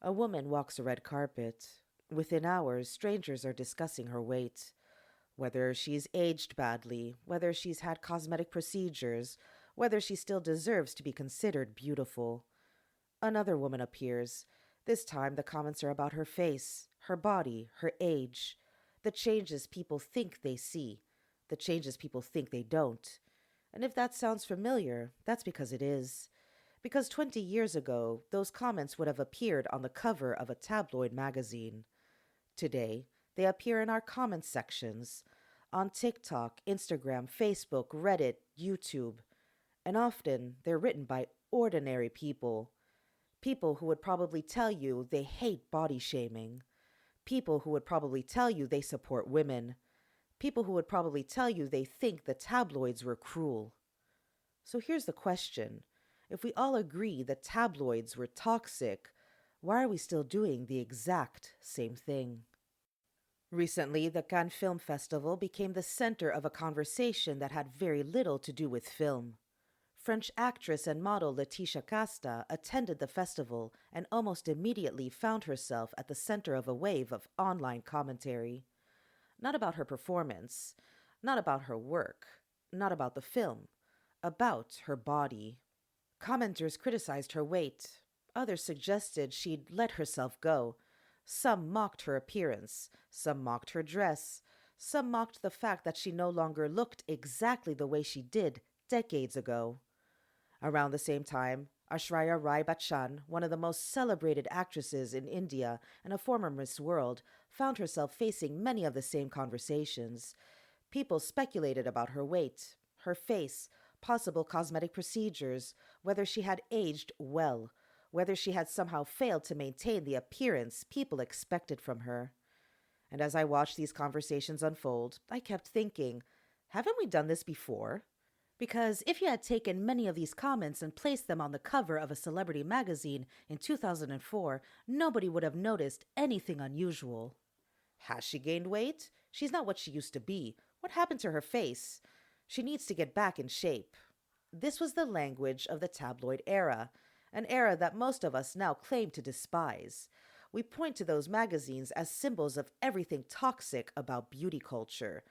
A woman walks a red carpet. Within hours, strangers are discussing her weight. Whether she's aged badly, whether she's had cosmetic procedures, whether she still deserves to be considered beautiful. Another woman appears. This time, the comments are about her face, her body, her age, the changes people think they see, the changes people think they don't. And if that sounds familiar, that's because it is. Because 20 years ago, those comments would have appeared on the cover of a tabloid magazine. Today, they appear in our comment sections on TikTok, Instagram, Facebook, Reddit, YouTube. And often, they're written by ordinary people. People who would probably tell you they hate body shaming. People who would probably tell you they support women. People who would probably tell you they think the tabloids were cruel. So here's the question. If we all agree that tabloids were toxic, why are we still doing the exact same thing? Recently, the Cannes Film Festival became the center of a conversation that had very little to do with film. French actress and model Laetitia Casta attended the festival and almost immediately found herself at the center of a wave of online commentary. Not about her performance, not about her work, not about the film, about her body. Commenters criticized her weight. Others suggested she'd let herself go. Some mocked her appearance. Some mocked her dress. Some mocked the fact that she no longer looked exactly the way she did decades ago. Around the same time, Aishwarya Rai Bachchan, one of the most celebrated actresses in India and a former Miss World, found herself facing many of the same conversations. People speculated about her weight, her face, possible cosmetic procedures, whether she had aged well, whether she had somehow failed to maintain the appearance people expected from her. And as I watched these conversations unfold, I kept thinking, haven't we done this before? Because if you had taken many of these comments and placed them on the cover of a celebrity magazine in 2004, nobody would have noticed anything unusual. Has she gained weight? She's not what she used to be. What happened to her face? She needs to get back in shape. This was the language of the tabloid era, an era that most of us now claim to despise. We point to those magazines as symbols of everything toxic about beauty culture.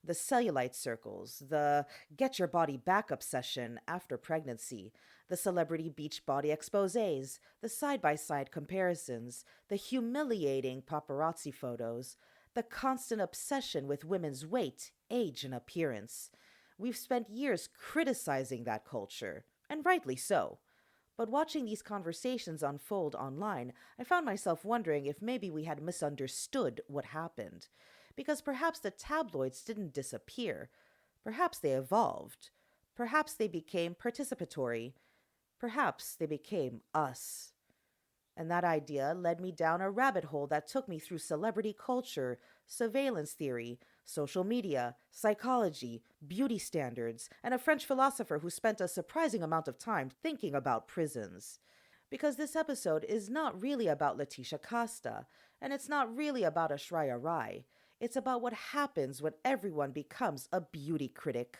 The cellulite circles, the get your body back obsession after pregnancy, the celebrity beach body exposés, the side-by-side comparisons, the humiliating paparazzi photos, the constant obsession with women's weight, age, and appearance. We've spent years criticizing that culture, and rightly so. But watching these conversations unfold online, I found myself wondering if maybe we had misunderstood what happened. Because perhaps the tabloids didn't disappear. Perhaps they evolved. Perhaps they became participatory. Perhaps they became us. And that idea led me down a rabbit hole that took me through celebrity culture, surveillance theory, social media, psychology, beauty standards, and a French philosopher who spent a surprising amount of time thinking about prisons. Because this episode is not really about Laetitia Casta, and it's not really about Aishwarya Rai. It's about what happens when everyone becomes a beauty critic.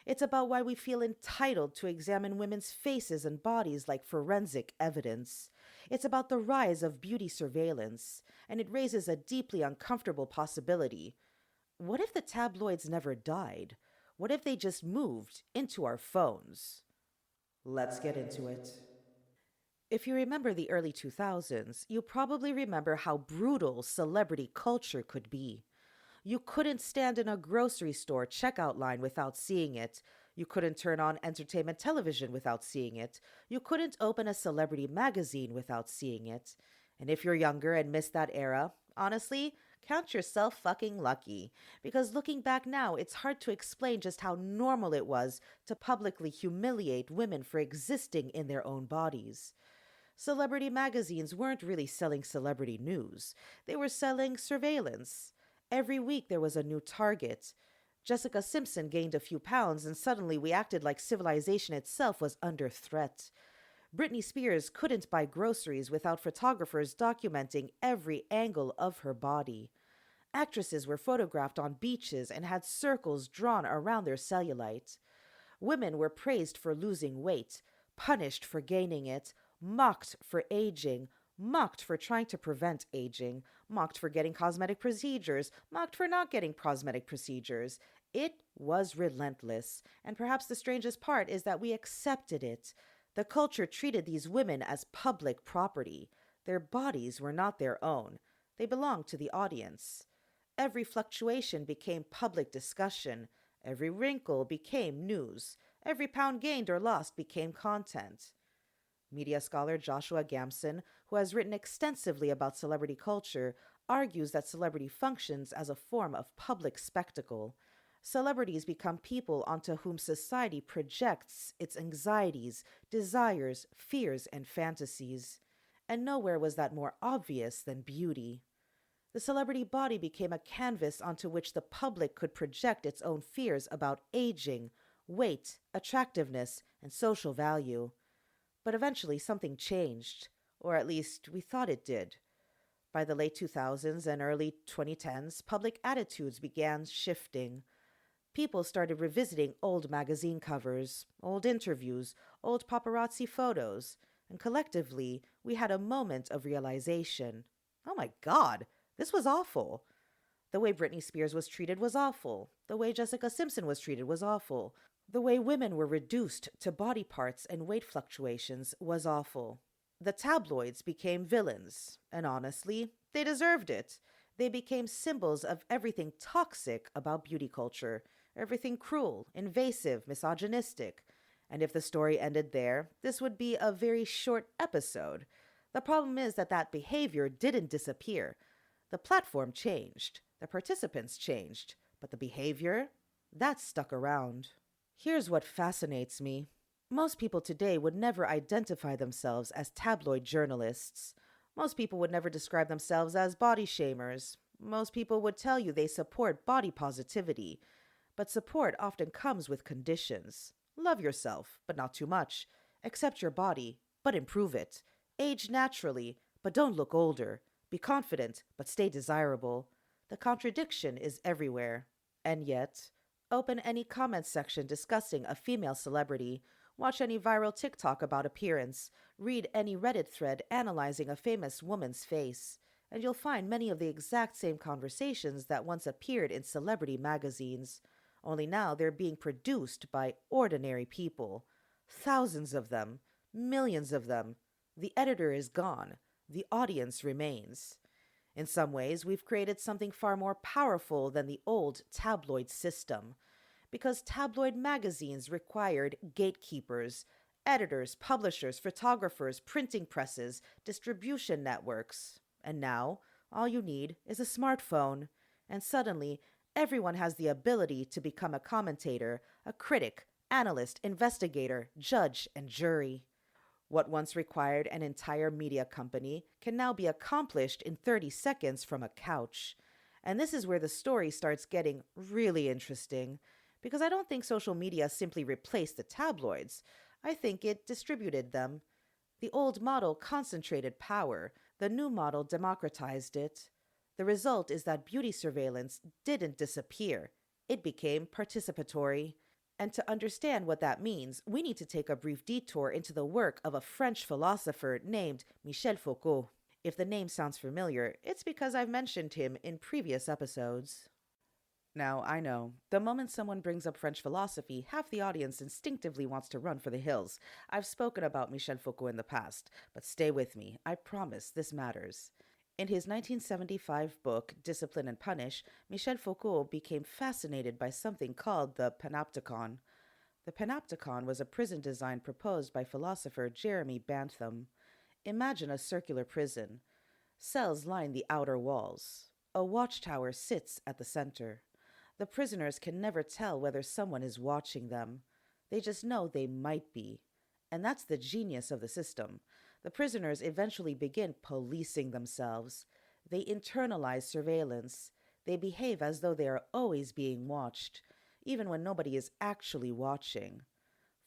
It's about why we feel entitled to examine women's faces and bodies like forensic evidence. It's about the rise of beauty surveillance, and it raises a deeply uncomfortable possibility. What if the tabloids never died? What if they just moved into our phones? Let's get into it. If you remember the early 2000s, you probably remember how brutal celebrity culture could be. You couldn't stand in a grocery store checkout line without seeing it. You couldn't turn on entertainment television without seeing it. You couldn't open a celebrity magazine without seeing it. And if you're younger and missed that era, honestly, count yourself fucking lucky. Because looking back now, it's hard to explain just how normal it was to publicly humiliate women for existing in their own bodies. Celebrity magazines weren't really selling celebrity news. They were selling surveillance. Every week there was a new target. Jessica Simpson gained a few pounds and suddenly we acted like civilization itself was under threat. Britney Spears couldn't buy groceries without photographers documenting every angle of her body. Actresses were photographed on beaches and had circles drawn around their cellulite. Women were praised for losing weight, punished for gaining it, mocked for aging, mocked for trying to prevent aging, mocked for getting cosmetic procedures, mocked for not getting cosmetic procedures. It was relentless, and perhaps the strangest part is that we accepted it. The culture treated these women as public property. Their bodies were not their own, they belonged to the audience. Every fluctuation became public discussion, every wrinkle became news, every pound gained or lost became content. Media scholar Joshua Gamson, who has written extensively about celebrity culture, argues that celebrity functions as a form of public spectacle. Celebrities become people onto whom society projects its anxieties, desires, fears, and fantasies. And nowhere was that more obvious than beauty. The celebrity body became a canvas onto which the public could project its own fears about aging, weight, attractiveness, and social value. But eventually something changed, or at least we thought it did. By the late 2000s and early 2010s, public attitudes began shifting. People started revisiting old magazine covers, old interviews, old paparazzi photos, and collectively, we had a moment of realization. Oh my God, this was awful. The way Britney Spears was treated was awful. The way Jessica Simpson was treated was awful. The way women were reduced to body parts and weight fluctuations was awful. The tabloids became villains, and honestly, they deserved it. They became symbols of everything toxic about beauty culture, everything cruel, invasive, misogynistic. And if the story ended there, this would be a very short episode. The problem is that behavior didn't disappear. The platform changed, the participants changed, but the behavior, that stuck around. Here's what fascinates me. Most people today would never identify themselves as tabloid journalists. Most people would never describe themselves as body shamers. Most people would tell you they support body positivity. But support often comes with conditions. Love yourself, but not too much. Accept your body, but improve it. Age naturally, but don't look older. Be confident, but stay desirable. The contradiction is everywhere. And yet, open any comment section discussing a female celebrity, watch any viral TikTok about appearance, read any Reddit thread analyzing a famous woman's face, and you'll find many of the exact same conversations that once appeared in celebrity magazines. Only now they're being produced by ordinary people. Thousands of them, millions of them. The editor is gone. The audience remains. In some ways, we've created something far more powerful than the old tabloid system. Because tabloid magazines required gatekeepers, editors, publishers, photographers, printing presses, distribution networks. And now, all you need is a smartphone. And suddenly, everyone has the ability to become a commentator, a critic, analyst, investigator, judge, and jury. What once required an entire media company can now be accomplished in 30 seconds from a couch. And this is where the story starts getting really interesting, because I don't think social media simply replaced the tabloids. I think it distributed them. The old model concentrated power. The new model democratized it. The result is that beauty surveillance didn't disappear. It became participatory. And to understand what that means, we need to take a brief detour into the work of a French philosopher named Michel Foucault. If the name sounds familiar, it's because I've mentioned him in previous episodes. Now, I know, the moment someone brings up French philosophy, half the audience instinctively wants to run for the hills. I've spoken about Michel Foucault in the past, but stay with me. I promise this matters. In his 1975 book, Discipline and Punish, Michel Foucault became fascinated by something called the panopticon. The panopticon was a prison design proposed by philosopher Jeremy Bentham. Imagine a circular prison. Cells line the outer walls. A watchtower sits at the center. The prisoners can never tell whether someone is watching them. They just know they might be. And that's the genius of the system. The prisoners eventually begin policing themselves. They internalize surveillance. They behave as though they are always being watched, even when nobody is actually watching.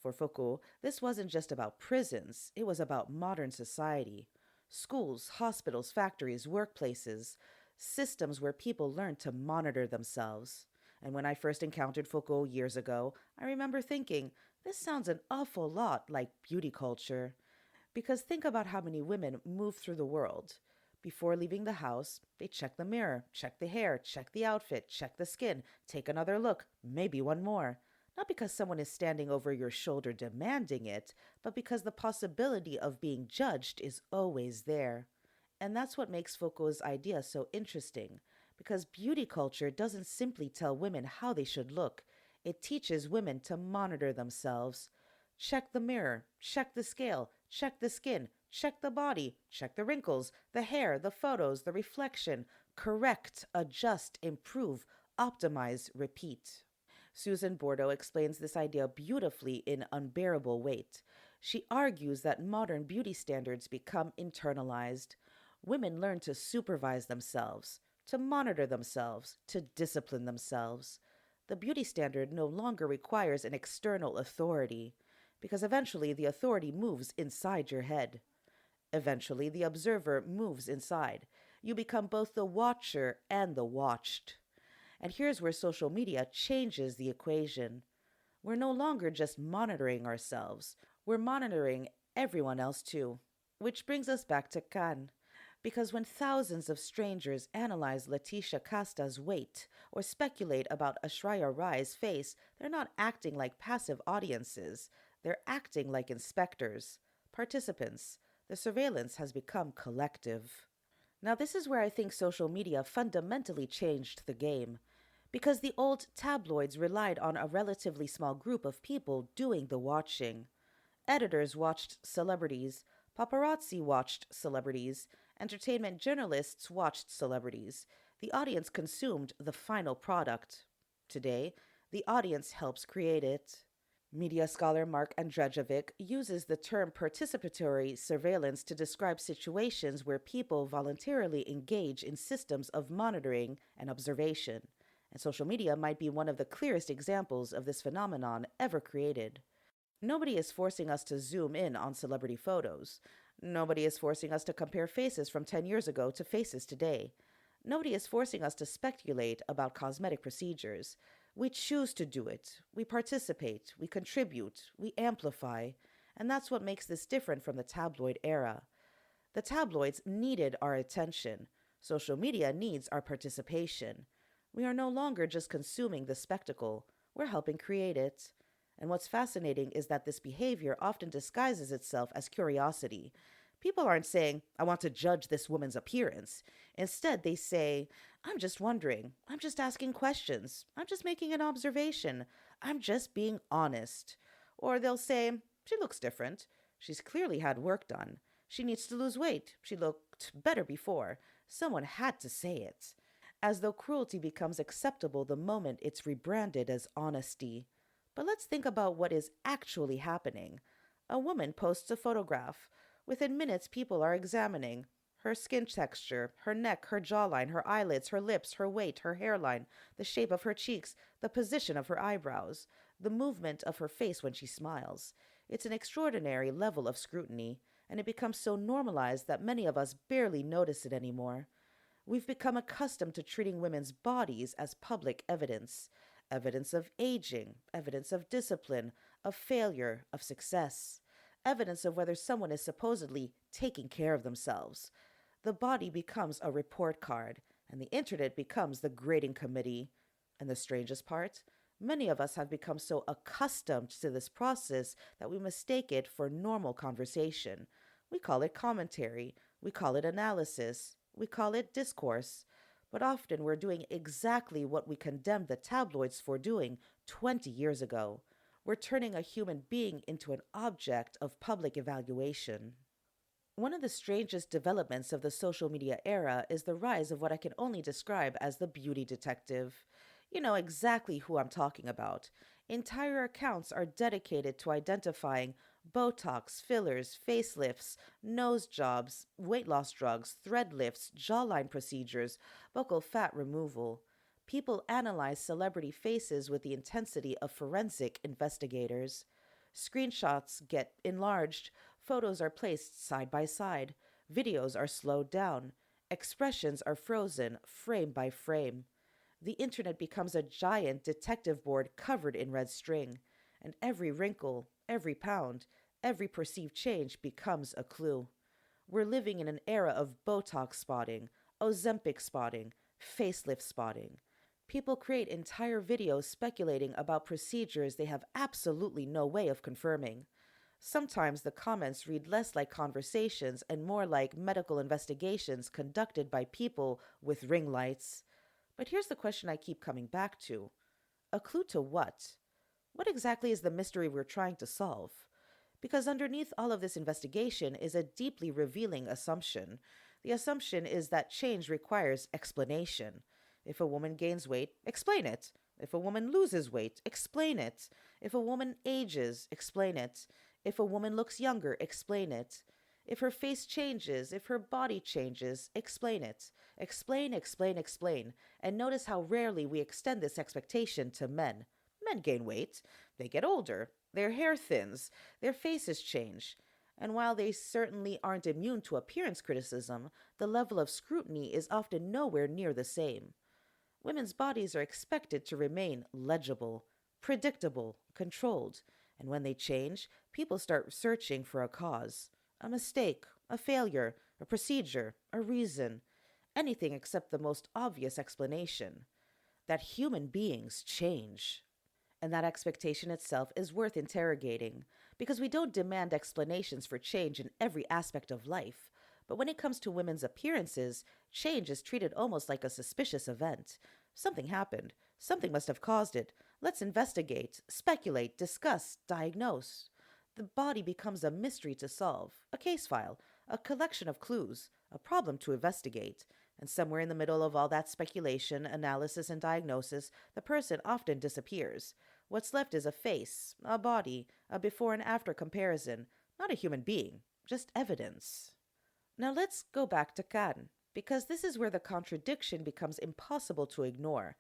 For Foucault, this wasn't just about prisons, it was about modern society. Schools, hospitals, factories, workplaces, systems where people learn to monitor themselves. And when I first encountered Foucault years ago, I remember thinking, this sounds an awful lot like beauty culture. Because think about how many women move through the world. Before leaving the house, they check the mirror, check the hair, check the outfit, check the skin, take another look, maybe one more. Not because someone is standing over your shoulder demanding it, but because the possibility of being judged is always there. And that's what makes Foucault's idea so interesting, because beauty culture doesn't simply tell women how they should look, it teaches women to monitor themselves. Check the mirror, check the scale, check the skin, check the body, check the wrinkles, the hair, the photos, the reflection, correct, adjust, improve, optimize, repeat. Susan Bordo explains this idea beautifully in Unbearable Weight. She argues that modern beauty standards become internalized. Women learn to supervise themselves, to monitor themselves, to discipline themselves. The beauty standard no longer requires an external authority, because eventually the authority moves inside your head. Eventually, the observer moves inside. You become both the watcher and the watched. And here's where social media changes the equation. We're no longer just monitoring ourselves, we're monitoring everyone else too. Which brings us back to Cannes. Because when thousands of strangers analyze Laetitia Casta's weight or speculate about Aishwarya Rai's face, they're not acting like passive audiences. They're acting like inspectors, participants. The surveillance has become collective. Now, this is where I think social media fundamentally changed the game. Because the old tabloids relied on a relatively small group of people doing the watching. Editors watched celebrities, paparazzi watched celebrities, entertainment journalists watched celebrities. The audience consumed the final product. Today, the audience helps create it. Media scholar Mark Andrejevic uses the term participatory surveillance to describe situations where people voluntarily engage in systems of monitoring and observation. And social media might be one of the clearest examples of this phenomenon ever created. Nobody is forcing us to zoom in on celebrity photos. Nobody is forcing us to compare faces from 10 years ago to faces today. Nobody is forcing us to speculate about cosmetic procedures. We choose to do it. We participate. We contribute. We amplify. And that's what makes this different from the tabloid era. The tabloids needed our attention. Social media needs our participation. We are no longer just consuming the spectacle. We're helping create it. And what's fascinating is that this behavior often disguises itself as curiosity. People aren't saying, I want to judge this woman's appearance. Instead, they say, I'm just wondering. I'm just asking questions. I'm just making an observation. I'm just being honest. Or they'll say, she looks different. She's clearly had work done. She needs to lose weight. She looked better before. Someone had to say it. As though cruelty becomes acceptable the moment it's rebranded as honesty. But let's think about what is actually happening. A woman posts a photograph. Within minutes, people are examining her skin texture, her neck, her jawline, her eyelids, her lips, her weight, her hairline, the shape of her cheeks, the position of her eyebrows, the movement of her face when she smiles. It's an extraordinary level of scrutiny, and it becomes so normalized that many of us barely notice it anymore. We've become accustomed to treating women's bodies as public evidence. Evidence of aging, evidence of discipline, of failure, of success, evidence of whether someone is supposedly taking care of themselves. The body becomes a report card, and the internet becomes the grading committee. And the strangest part? Many of us have become so accustomed to this process that we mistake it for normal conversation. We call it commentary, we call it analysis, we call it discourse. But often we're doing exactly what we condemned the tabloids for doing 20 years ago. We're turning a human being into an object of public evaluation. One of the strangest developments of the social media era is the rise of what I can only describe as the beauty detective. You know exactly who I'm talking about. Entire accounts are dedicated to identifying Botox, fillers, facelifts, nose jobs, weight loss drugs, thread lifts, jawline procedures, buccal fat removal. People analyze celebrity faces with the intensity of forensic investigators. Screenshots get enlarged, photos are placed side by side, videos are slowed down, expressions are frozen frame by frame. The internet becomes a giant detective board covered in red string, and every wrinkle, every pound, every perceived change becomes a clue. We're living in an era of Botox spotting, Ozempic spotting, facelift spotting. People create entire videos speculating about procedures they have absolutely no way of confirming. Sometimes the comments read less like conversations and more like medical investigations conducted by people with ring lights. But here's the question I keep coming back to: a clue to what? What exactly is the mystery we're trying to solve? Because underneath all of this investigation is a deeply revealing assumption. The assumption is that change requires explanation. If a woman gains weight, explain it. If a woman loses weight, explain it. If a woman ages, explain it. If a woman looks younger, explain it. If her face changes, if her body changes, explain it. Explain, explain, explain. And notice how rarely we extend this expectation to men. Men gain weight. They get older. Their hair thins. Their faces change. And while they certainly aren't immune to appearance criticism, the level of scrutiny is often nowhere near the same. Women's bodies are expected to remain legible, predictable, controlled. And when they change, people start searching for a cause, a mistake, a failure, a procedure, a reason, anything except the most obvious explanation: that human beings change. And that expectation itself is worth interrogating, because we don't demand explanations for change in every aspect of life. But when it comes to women's appearances, change is treated almost like a suspicious event. Something happened. Something must have caused it. Let's investigate, speculate, discuss, diagnose. The body becomes a mystery to solve, a case file, a collection of clues, a problem to investigate. And somewhere in the middle of all that speculation, analysis, and diagnosis, the person often disappears. What's left is a face, a body, a before and after comparison, not a human being, just evidence. Now let's go back to Cannes, because this is where the contradiction becomes impossible to ignore.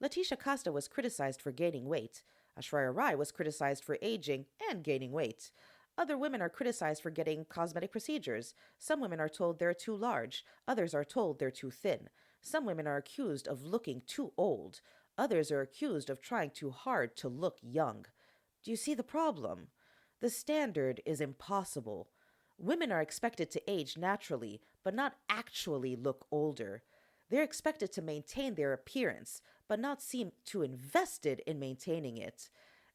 Laetitia Casta was criticized for gaining weight. Aishwarya Rai was criticized for aging and gaining weight. Other women are criticized for getting cosmetic procedures. Some women are told they're too large. Others are told they're too thin. Some women are accused of looking too old. Others are accused of trying too hard to look young. Do you see the problem? The standard is impossible. Women are expected to age naturally, but not actually look older. They're expected to maintain their appearance, but not seem too invested in maintaining it.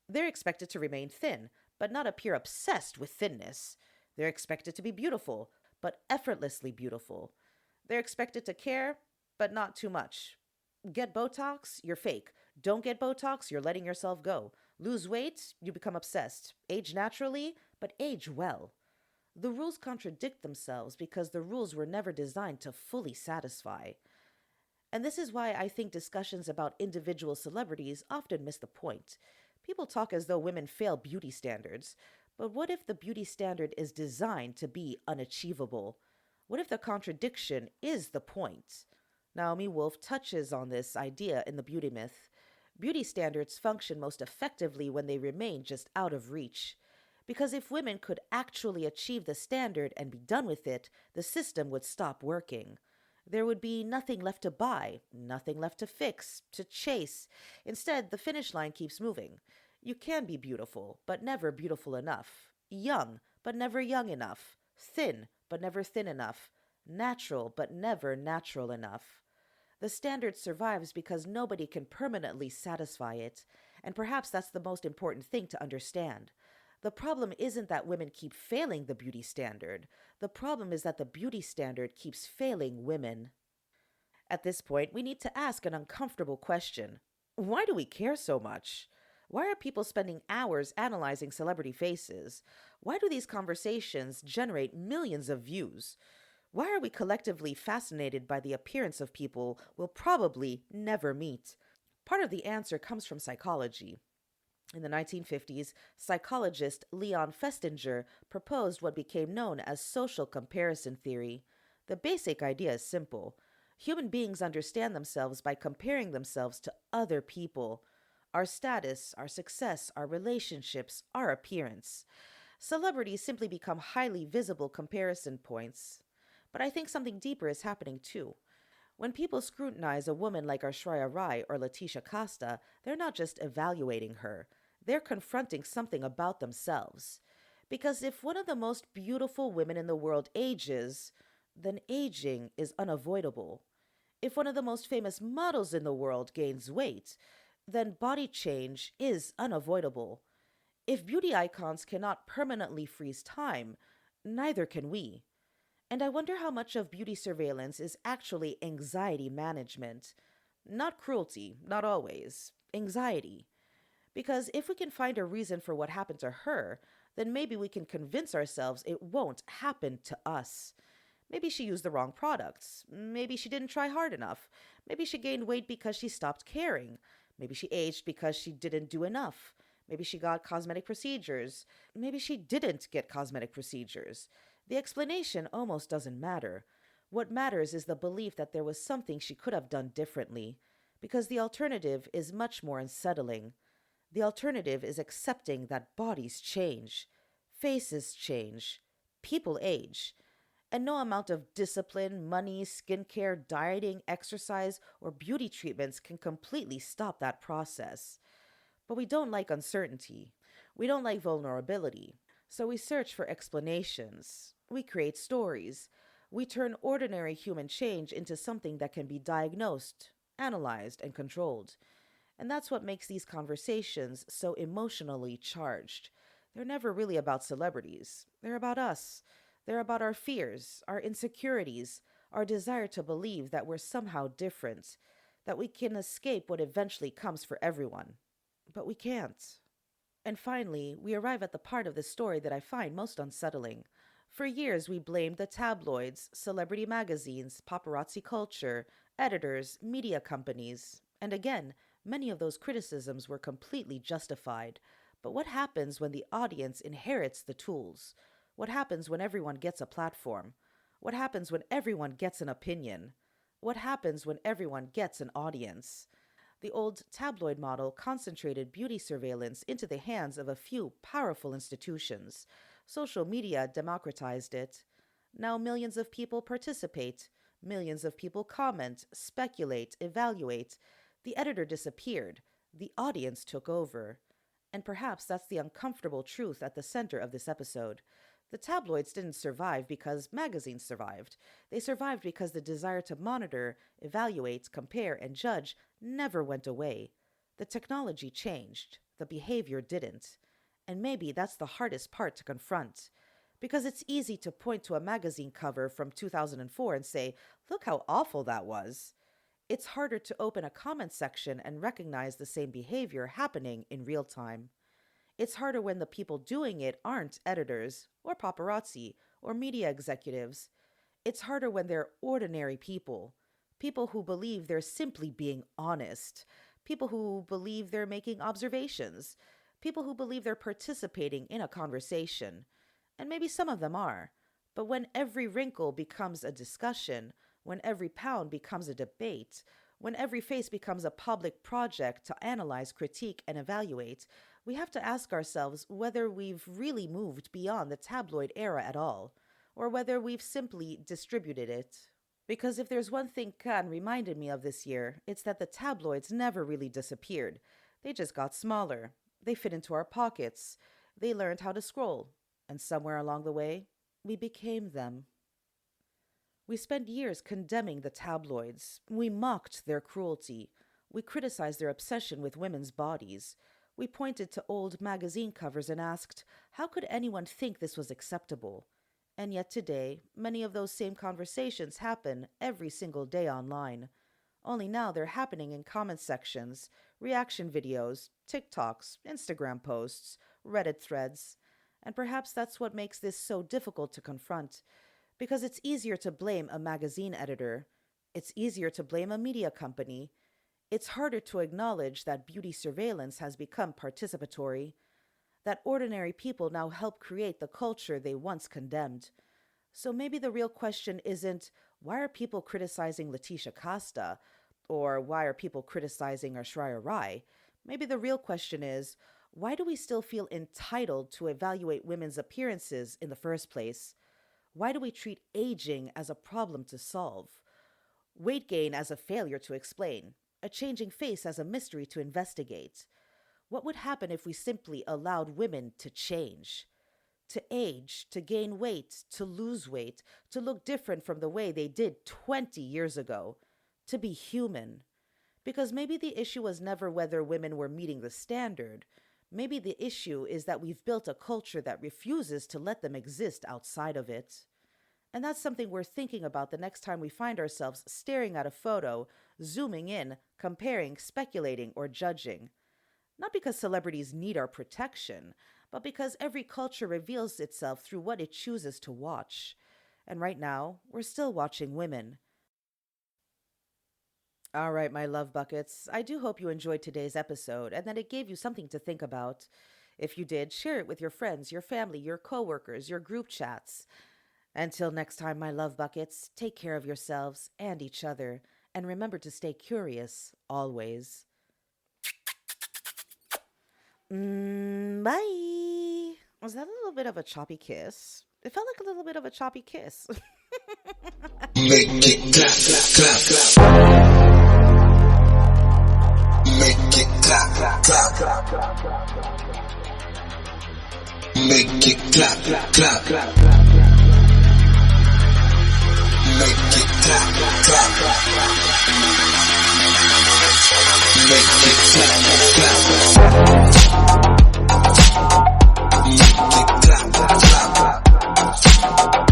They're expected to remain thin, but not appear obsessed with thinness. They're expected to be beautiful, but effortlessly beautiful. They're expected to care, but not too much. Get Botox, you're fake. Don't get Botox, you're letting yourself go. Lose weight, you become obsessed. Age naturally, but age well. The rules contradict themselves because the rules were never designed to fully satisfy. And this is why I think discussions about individual celebrities often miss the point. People talk as though women fail beauty standards, but what if the beauty standard is designed to be unachievable? What if the contradiction is the point? Naomi Wolf touches on this idea in The Beauty Myth. Beauty standards function most effectively when they remain just out of reach. Because if women could actually achieve the standard and be done with it, the system would stop working. There would be nothing left to buy, nothing left to fix, to chase. Instead, the finish line keeps moving. You can be beautiful, but never beautiful enough. Young, but never young enough. Thin, but never thin enough. Natural, but never natural enough. The standard survives because nobody can permanently satisfy it, and perhaps that's the most important thing to understand. The problem isn't that women keep failing the beauty standard. The problem is that the beauty standard keeps failing women. At this point, we need to ask an uncomfortable question. Why do we care so much? Why are people spending hours analyzing celebrity faces? Why do these conversations generate millions of views? Why are we collectively fascinated by the appearance of people we'll probably never meet? Part of the answer comes from psychology. In the 1950s, psychologist Leon Festinger proposed what became known as social comparison theory. The basic idea is simple. Human beings understand themselves by comparing themselves to other people. Our status, our success, our relationships, our appearance. Celebrities simply become highly visible comparison points. But I think something deeper is happening too. When people scrutinize a woman like Aishwarya Rai or Laetitia Casta, they're not just evaluating her. They're confronting something about themselves. Because if one of the most beautiful women in the world ages, then aging is unavoidable. If one of the most famous models in the world gains weight, then body change is unavoidable. If beauty icons cannot permanently freeze time, neither can we. And I wonder how much of beauty surveillance is actually anxiety management. Not cruelty, not always. Anxiety. Because if we can find a reason for what happened to her, then maybe we can convince ourselves it won't happen to us. Maybe she used the wrong products. Maybe she didn't try hard enough. Maybe she gained weight because she stopped caring. Maybe she aged because she didn't do enough. Maybe she got cosmetic procedures. Maybe she didn't get cosmetic procedures. The explanation almost doesn't matter. What matters is the belief that there was something she could have done differently, because the alternative is much more unsettling. The alternative is accepting that bodies change, faces change, people age, and no amount of discipline, money, skincare, dieting, exercise, or beauty treatments can completely stop that process. But we don't like uncertainty. We don't like vulnerability. So we search for explanations. We create stories. We turn ordinary human change into something that can be diagnosed, analyzed, and controlled. And that's what makes these conversations so emotionally charged. They're never really about celebrities, they're about us. They're about our fears, our insecurities, our desire to believe that we're somehow different, that we can escape what eventually comes for everyone. But we can't. And finally, we arrive at the part of the story that I find most unsettling. For years, we blamed the tabloids, celebrity magazines, paparazzi culture, editors, media companies. And again, many of those criticisms were completely justified. But what happens when the audience inherits the tools? What happens when everyone gets a platform? What happens when everyone gets an opinion? What happens when everyone gets an audience? The old tabloid model concentrated beauty surveillance into the hands of a few powerful institutions. Social media democratized it. Now millions of people participate. Millions of people comment, speculate, evaluate. The editor disappeared. The audience took over. And perhaps that's the uncomfortable truth at the center of this episode. The tabloids didn't survive because magazines survived. They survived because the desire to monitor, evaluate, compare, and judge never went away. The technology changed. The behavior didn't. And maybe that's the hardest part to confront. Because it's easy to point to a magazine cover from 2004 and say, look how awful that was. It's harder to open a comment section and recognize the same behavior happening in real time. It's harder when the people doing it aren't editors, or paparazzi, or media executives. It's harder when they're ordinary people. People who believe they're simply being honest. People who believe they're making observations. People who believe they're participating in a conversation. And maybe some of them are. But when every wrinkle becomes a discussion, when every pound becomes a debate, when every face becomes a public project to analyze, critique, and evaluate, we have to ask ourselves whether we've really moved beyond the tabloid era at all, or whether we've simply distributed it. Because if there's one thing Khan reminded me of this year, it's that the tabloids never really disappeared. They just got smaller. They fit into our pockets. They learned how to scroll. And somewhere along the way, we became them. We spent years condemning the tabloids. We mocked their cruelty. We criticized their obsession with women's bodies. We pointed to old magazine covers and asked, how could anyone think this was acceptable? And yet today, many of those same conversations happen every single day online. Only now they're happening in comment sections, reaction videos, TikToks, Instagram posts, Reddit threads. And perhaps that's what makes this so difficult to confront. Because it's easier to blame a magazine editor. It's easier to blame a media company. It's harder to acknowledge that beauty surveillance has become participatory, that ordinary people now help create the culture they once condemned. So maybe the real question isn't, why are people criticizing Laetitia Casta? Or why are people criticizing Aishwarya? Maybe the real question is, why do we still feel entitled to evaluate women's appearances in the first place? Why do we treat aging as a problem to solve? Weight gain as a failure to explain? A changing face as a mystery to investigate? What would happen if we simply allowed women to change? To age, to gain weight, to lose weight, to look different from the way they did 20 years ago. To be human. Because maybe the issue was never whether women were meeting the standard. Maybe the issue is that we've built a culture that refuses to let them exist outside of it. And that's something we're thinking about the next time we find ourselves staring at a photo, zooming in, comparing, speculating, or judging. Not because celebrities need our protection, but because every culture reveals itself through what it chooses to watch. And right now, we're still watching women. All right, my love buckets, I do hope you enjoyed today's episode and that it gave you something to think about. If you did, share it with your friends, your family, your coworkers, your group chats. Until next time, my love buckets, take care of yourselves and each other, and remember to stay curious, always. Bye. Was that a little bit of a choppy kiss? It felt like a little bit of a choppy kiss. Make it clap, clap, clap. Make it clap, clap. Make it clap, clap, clap. Make it clap, clap. Make it clap, clap. Make it clap, clap.